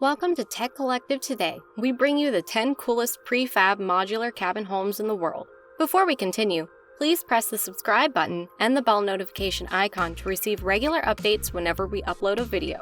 Welcome to Tech Collective Today. We bring you the 10 coolest prefab modular cabin homes in the world. Before we continue, please press the subscribe button and the bell notification icon to receive regular updates whenever we upload a video.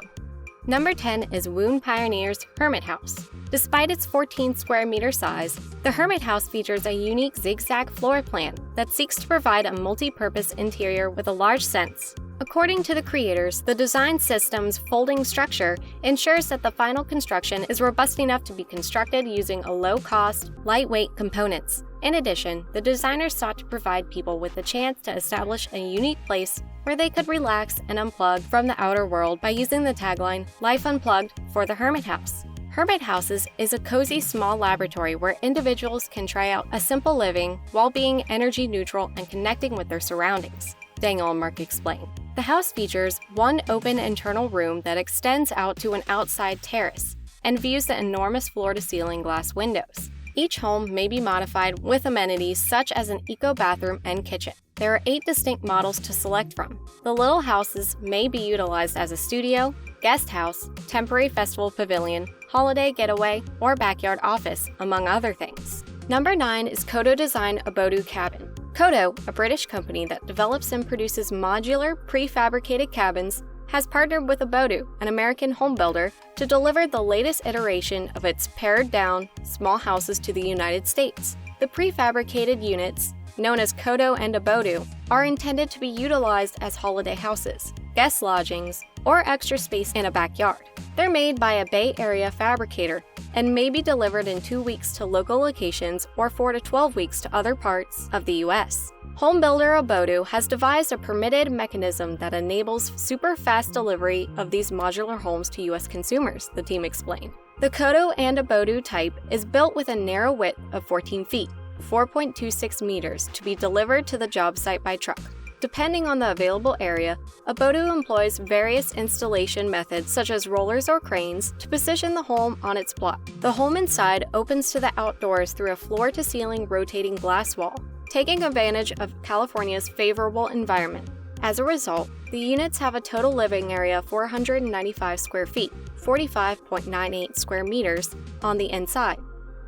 Number 10 is Woonpionier's Hermit House. Despite its 14 square meter size, the Hermit House features a unique zigzag floor plan that seeks to provide a multi-purpose interior with a large sense. According to the creators, the design system's folding structure ensures that the final construction is robust enough to be constructed using a low-cost, lightweight components. In addition, the designers sought to provide people with the chance to establish a unique place where they could relax and unplug from the outer world by using the tagline, "Life Unplugged" for the Hermit House. Hermit Houses is a cozy small laboratory where individuals can try out a simple living while being energy neutral and connecting with their surroundings, Daniel and Mark explained. The house features one open internal room that extends out to an outside terrace and views the enormous floor-to-ceiling glass windows. Each home may be modified with amenities such as an eco-bathroom and kitchen. There are 8 distinct models to select from. The little houses may be utilized as a studio, guest house, temporary festival pavilion, holiday getaway, or backyard office, among other things. Number 9 is Kotodesign Abodu Cabin. Koto, a British company that develops and produces modular, prefabricated cabins, has partnered with Abodu, an American home builder, to deliver the latest iteration of its pared-down, small houses to the United States. The prefabricated units, known as Koto and Abodu, are intended to be utilized as holiday houses, guest lodgings, or extra space in a backyard. They're made by a Bay Area fabricator and may be delivered in 2 weeks to local locations or 4 to 12 weeks to other parts of the U.S. Home builder Abodu has devised a permitted mechanism that enables super fast delivery of these modular homes to U.S. consumers, the team explained. The Koto and Abodu type is built with a narrow width of 14 feet, 4.26 meters, to be delivered to the job site by truck. Depending on the available area, Abodu employs various installation methods such as rollers or cranes to position the home on its plot. The home inside opens to the outdoors through a floor-to-ceiling rotating glass wall, taking advantage of California's favorable environment. As a result, the units have a total living area of 495 square feet, 45.98 square meters on the inside.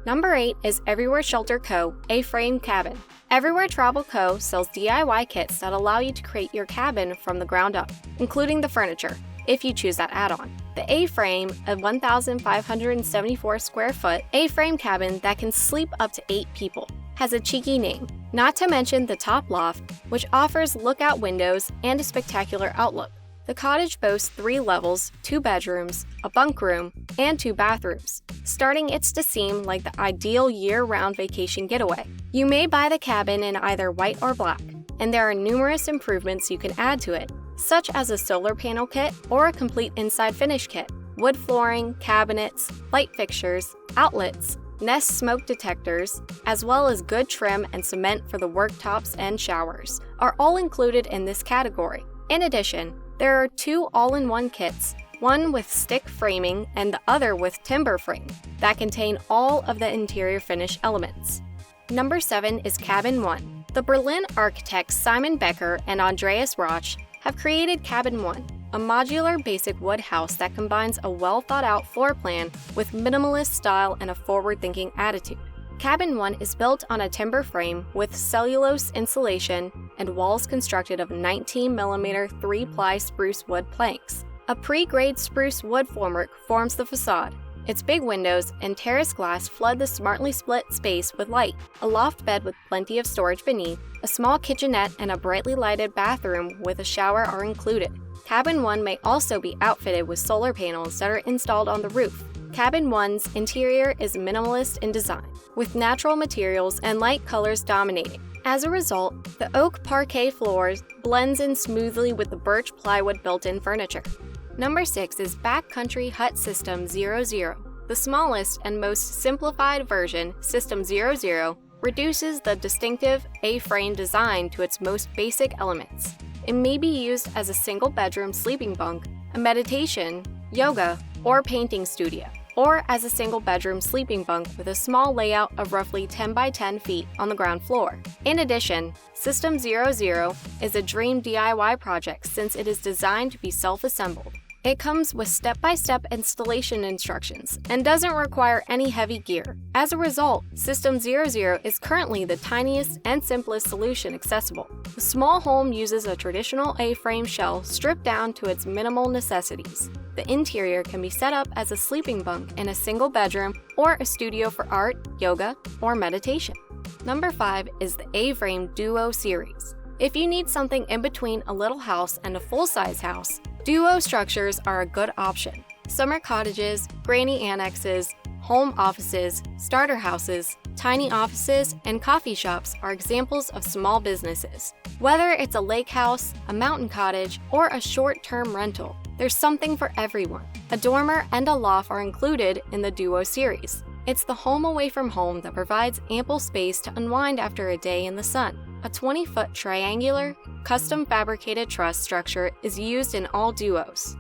Number 8 is Everywhere Shelter Co. A-Frame Cabin. Everywhere Travel Co. sells DIY kits that allow you to create your cabin from the ground up, including the furniture, if you choose that add-on. The A-Frame, a 1,574 square foot A-Frame cabin that can sleep up to 8 people, has a cheeky name, not to mention the top loft, which offers lookout windows and a spectacular outlook. The cottage boasts 3 levels, 2 bedrooms, a bunk room, and 2 bathrooms, starting it to seem like the ideal year-round vacation getaway. You may buy the cabin in either white or black, and there are numerous improvements you can add to it, such as a solar panel kit or a complete inside finish kit. Wood flooring, cabinets, light fixtures, outlets, Nest smoke detectors, as well as good trim and cement for the worktops and showers, are all included in this category. In addition, there are 2 all-in-one kits, one with stick framing and the other with timber frame, that contain all of the interior finish elements. Number 7 is Cabin 1. The Berlin architects Simon Becker and Andreas Roch have created Cabin 1, a modular basic wood house that combines a well-thought-out floor plan with minimalist style and a forward-thinking attitude. Cabin 1 is built on a timber frame with cellulose insulation and walls constructed of 19mm 3-ply spruce wood planks. A pre-grade spruce wood formwork forms the facade. Its big windows and terrace glass flood the smartly split space with light. A loft bed with plenty of storage beneath, a small kitchenette, and a brightly lighted bathroom with a shower are included. Cabin 1 may also be outfitted with solar panels that are installed on the roof. Cabin 1's interior is minimalist in design, with natural materials and light colors dominating. As a result, the oak parquet floors blends in smoothly with the birch plywood built-in furniture. Number 6 is Backcountry Hut System 00. The smallest and most simplified version, System 00, reduces the distinctive A-frame design to its most basic elements. It may be used as a single-bedroom sleeping bunk, a meditation, yoga, or painting studio, or as a single-bedroom sleeping bunk with a small layout of roughly 10 by 10 feet on the ground floor. In addition, System 00 is a dream DIY project since it is designed to be self-assembled. It comes with step-by-step installation instructions and doesn't require any heavy gear. As a result, System 00 is currently the tiniest and simplest solution accessible. The small home uses a traditional A-frame shell stripped down to its minimal necessities. The interior can be set up as a sleeping bunk in a single bedroom or a studio for art, yoga, or meditation. Number 5 is the Avrame Duo Series. If you need something in between a little house and a full-size house, Duo structures are a good option. Summer cottages, granny annexes, home offices, starter houses, tiny offices, and coffee shops are examples of small businesses. Whether it's a lake house, a mountain cottage, or a short-term rental, there's something for everyone. A dormer and a loft are included in the Duo series. It's the home away from home that provides ample space to unwind after a day in the sun. A 20-foot triangular, custom fabricated truss structure is used in all Duos.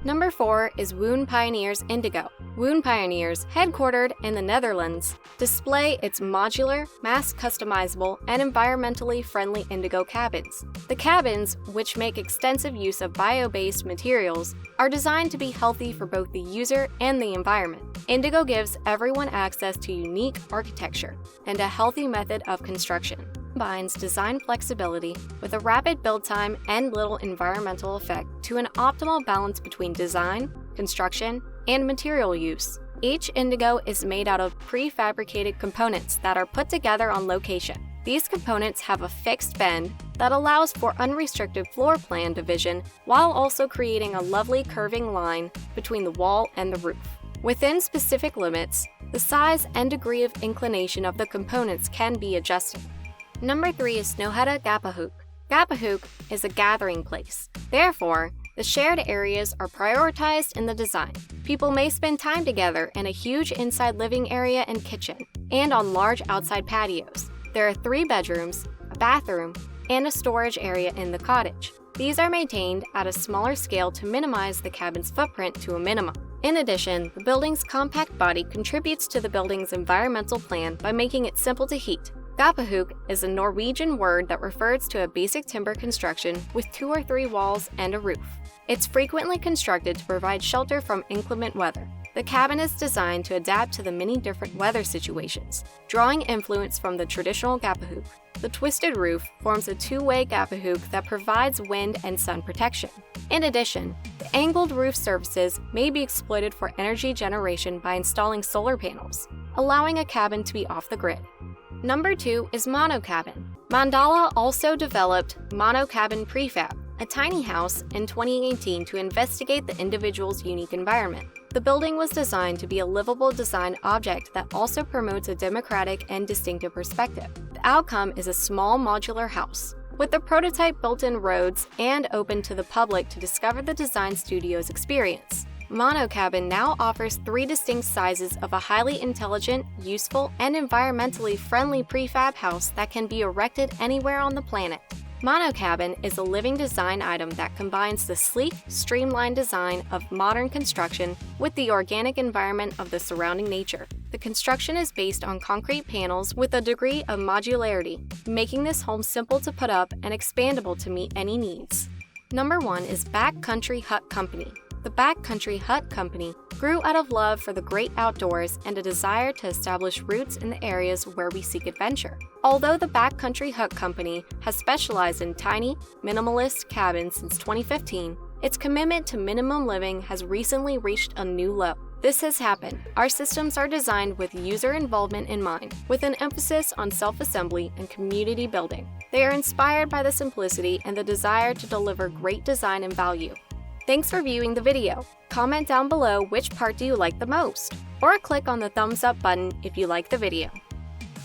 Number 4 is Woonpionier's Indigo. Woonpioneers, headquartered in the Netherlands, display its modular, mass-customizable, and environmentally friendly indigo cabins. The cabins, which make extensive use of bio-based materials, are designed to be healthy for both the user and the environment. Indigo gives everyone access to unique architecture and a healthy method of construction. Combines design flexibility with a rapid build time and little environmental effect to an optimal balance between design, construction, and material use. Each Indigo is made out of prefabricated components that are put together on location. These components have a fixed bend that allows for unrestricted floor plan division while also creating a lovely curving line between the wall and the roof. Within specific limits, the size and degree of inclination of the components can be adjusted. Number 3 is Snohetta Gapahuk. Gapahuk is a gathering place. Therefore, the shared areas are prioritized in the design. People may spend time together in a huge inside living area and kitchen, and on large outside patios. There are 3 bedrooms, a bathroom, and a storage area in the cottage. These are maintained at a smaller scale to minimize the cabin's footprint to a minimum. In addition, the building's compact body contributes to the building's environmental plan by making it simple to heat. Gapahuk is a Norwegian word that refers to a basic timber construction with 2 or 3 walls and a roof. It's frequently constructed to provide shelter from inclement weather. The cabin is designed to adapt to the many different weather situations, drawing influence from the traditional Gapahuk. The twisted roof forms a 2-way Gapahuk that provides wind and sun protection. In addition, the angled roof surfaces may be exploited for energy generation by installing solar panels, allowing a cabin to be off the grid. Number 2 is Monocabin. Mandala also developed Monocabin Prefab, a tiny house, in 2018 to investigate the individual's unique environment. The building was designed to be a livable design object that also promotes a democratic and distinctive perspective. The outcome is a small modular house, with the prototype built-in roads and open to the public to discover the design studio's experience. Monocabin now offers 3 distinct sizes of a highly intelligent, useful, and environmentally friendly prefab house that can be erected anywhere on the planet. Monocabin is a living design item that combines the sleek, streamlined design of modern construction with the organic environment of the surrounding nature. The construction is based on concrete panels with a degree of modularity, making this home simple to put up and expandable to meet any needs. Number 1 is Backcountry Hut Company. The Backcountry Hut Company grew out of love for the great outdoors and a desire to establish roots in the areas where we seek adventure. Although the Backcountry Hut Company has specialized in tiny, minimalist cabins since 2015, its commitment to minimum living has recently reached a new low. This has happened. Our systems are designed with user involvement in mind, with an emphasis on self-assembly and community building. They are inspired by the simplicity and the desire to deliver great design and value. Thanks for viewing the video. Comment down below which part do you like the most, or click on the thumbs up button if you like the video.